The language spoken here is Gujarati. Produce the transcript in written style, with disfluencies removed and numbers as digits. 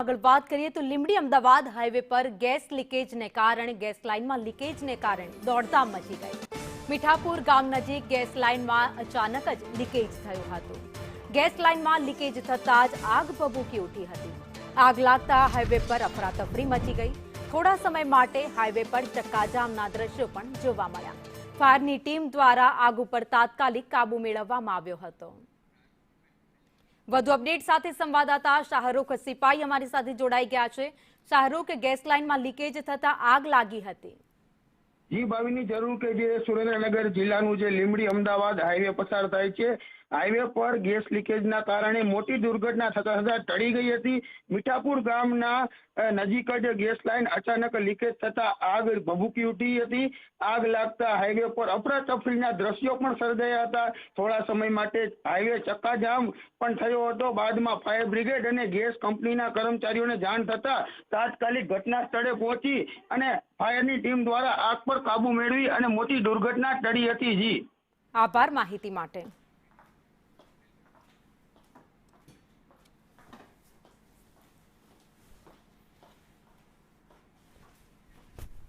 આગળ વાત કરીએ તો લીંબડી અમદાવાદ હાઈવે પર ગેસ લીકેજને કારણે ગેસ લાઇનમાં લીકેજને કારણે દોડધામ મચી ગઈ। મીઠાપુર ગામ નજીક ગેસ લાઇનમાં અચાનક જ લીકેજ થયું હતું। ગેસ લાઇનમાં લીકેજ થતાં જ આગ ભભૂકી ઉઠી હતી। આગ લાગતા હાઈવે પર અફરાતફરી મચી ગઈ। થોડા સમય માટે હાઈવે પર ચક્કાજામના દ્રશ્યો પણ જોવા મળ્યા। ફાયરની ટીમ દ્વારા આગ ઉપર તાત્કાલિક કાબુ મેળવવામાં આવ્યો હતો। વધુ અપડેટ સાથે સંવાદદાતા શાહરૂખ સિપાઈ અમારી સાથે જોડાઈ ગયા છે। શાહરૂખ, ગેસ લાઇનમાં લીકેજ થતા આગ લાગી હતી। જી ભાવિની જરૂર કે જે સુરેન્દ્રનગર જિલ્લાનું જે લીંબડી અમદાવાદ હાઈવે પસાર થાય છે, હાઈવે પર ગેસ લીકેજના કારણે મોટી દુર્ઘટના થતા ટળી ગઈ હતી। મીઠાપુર ગામના નજીક જ ગેસ લાઇન અચાનક લીકેજ થતા આગ ભભૂકી ઉઠી હતી। આગ લાગતા હાઈવે પર અફરાતફરીના દ્રશ્યો પણ સર્જાયા હતા। થોડા સમય માટે હાઈવે ચક્કાજામ પણ થયો હતો। બાદમાં ફાયર બ્રિગેડ અને ગેસ કંપનીના કર્મચારીઓને જાણ થતા તાત્કાલિક ઘટના સ્થળે પહોંચી અને ફાયરની ટીમ દ્વારા આગ પર કાબુ મેળવી અને મોટી દુર્ઘટના ટળી હતી। જી, આભાર માહિતી માટે।